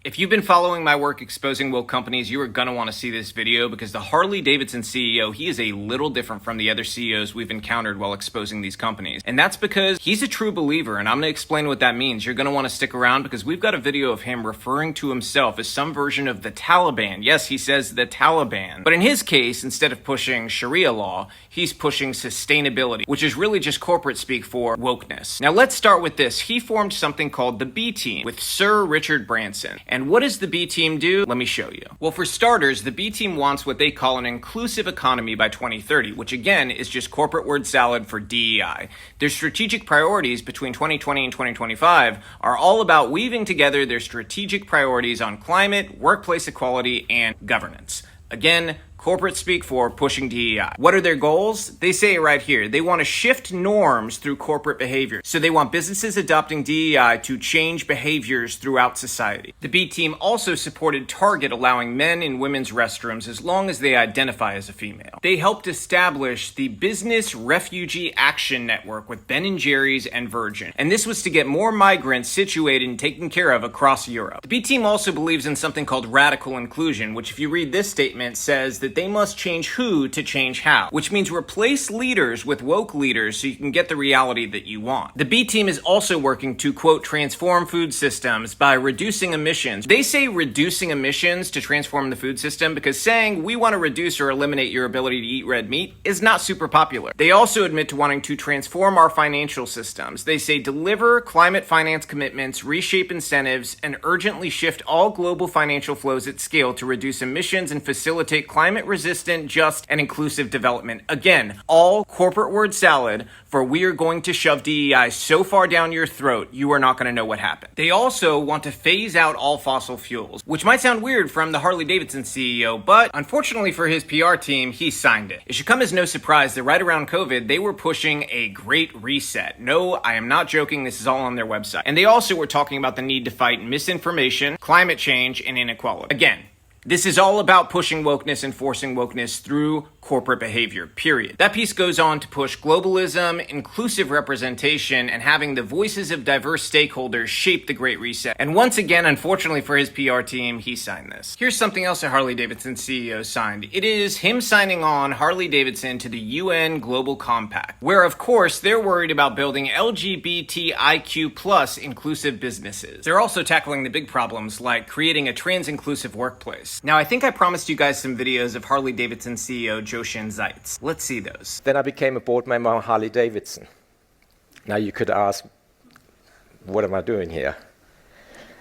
If you've been following my work exposing woke companies, you are going to want to see this video because the Harley Davidson CEO, he is a little different from the other CEOs we've encountered while exposing these companies. And that's because he's a true believer, and I'm going to explain what that means. You're going to want to stick around because we've got a video of him referring to himself as some version of the Taliban. Yes, he says the Taliban. But in his case, instead of pushing Sharia law, he's pushing sustainability, which is really just corporate speak for wokeness. Now let's start with this. He formed something called the B Team with Sir Richard Branson. And what does the B Team do? Let me show you. Well, for starters, the B Team wants what they call an inclusive economy by 2030, which again is just corporate word salad for DEI. Their strategic priorities between 2020 and 2025 are all about weaving together their strategic priorities on climate, workplace equality, and governance. Again, corporate speak for pushing DEI. What are their goals? They say it right here. They want to shift norms through corporate behavior. So they want businesses adopting DEI to change behaviors throughout society. The B Team also supported Target allowing men in women's restrooms as long as they identify as a female. They helped establish the Business Refugee Action Network with Ben & Jerry's and Virgin. And this was to get more migrants situated and taken care of across Europe. The B Team also believes in something called radical inclusion, which if you read this statement says that they must change who to change how, which means replace leaders with woke leaders so you can get the reality that you want. The B Team is also working to, quote, transform food systems by reducing emissions. They say reducing emissions to transform the food system because saying we want to reduce or eliminate your ability to eat red meat is not super popular. They also admit to wanting to transform our financial systems. They say deliver climate finance commitments, reshape incentives, and urgently shift all global financial flows at scale to reduce emissions and facilitate climate-resistant, just, and inclusive development. Again, all corporate word salad for we are going to shove DEI so far down your throat, you are not going to know what happened. They also want to phase out all fossil fuels, which might sound weird from the Harley Davidson CEO, but unfortunately for his PR team, he signed it. It should come as no surprise that right around COVID, they were pushing a great reset. No, I am not joking. This is all on their website. And they also were talking about the need to fight misinformation, climate change, and inequality. Again, this is all about pushing wokeness and forcing wokeness through corporate behavior, period. That piece goes on to push globalism, inclusive representation, and having the voices of diverse stakeholders shape the Great Reset. And once again, unfortunately for his PR team, he signed this. Here's something else a Harley Davidson CEO signed. It is him signing on Harley Davidson to the UN Global Compact, where of course they're worried about building LGBTIQ+ inclusive businesses. They're also tackling the big problems like creating a trans-inclusive workplace. Now, I think I promised you guys some videos of Harley Davidson CEO Jochen Zeitz. Let's see those. Then I became a board member of Harley Davidson. Now you could ask, what am I doing here?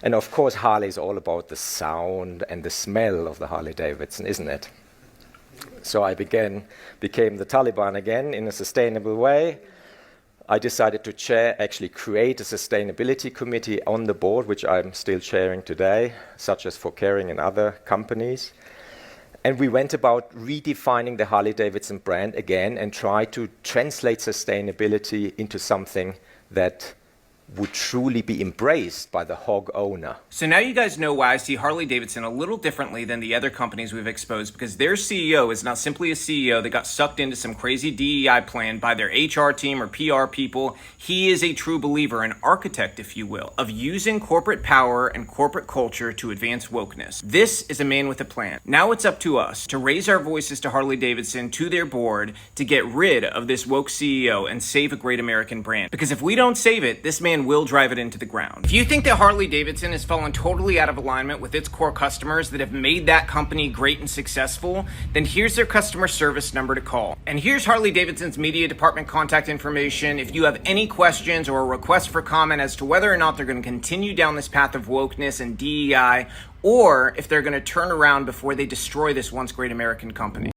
And of course, Harley is all about the sound and the smell of the Harley Davidson, isn't it? So I became the Taliban again in a sustainable way. I decided to create a sustainability committee on the board, which I'm still chairing today, such as for Caring and other companies. And we went about redefining the Harley Davidson brand again and try to translate sustainability into something that would truly be embraced by the hog owner. So now you guys know why I see Harley Davidson a little differently than the other companies we've exposed, because their CEO is not simply a CEO that got sucked into some crazy DEI plan by their HR team or PR people. He is a true believer, an architect, if you will, of using corporate power and corporate culture to advance wokeness. This is a man with a plan. Now it's up to us to raise our voices to Harley Davidson, to their board, to get rid of this woke CEO and save a great American brand. Because if we don't save it, this man will drive it into the ground. If you think that Harley Davidson has fallen totally out of alignment with its core customers that have made that company great and successful, then here's their customer service number to call. And here's Harley Davidson's media department contact information if you have any questions or a request for comment as to whether or not they're going to continue down this path of wokeness and DEI, or if they're going to turn around before they destroy this once great American company.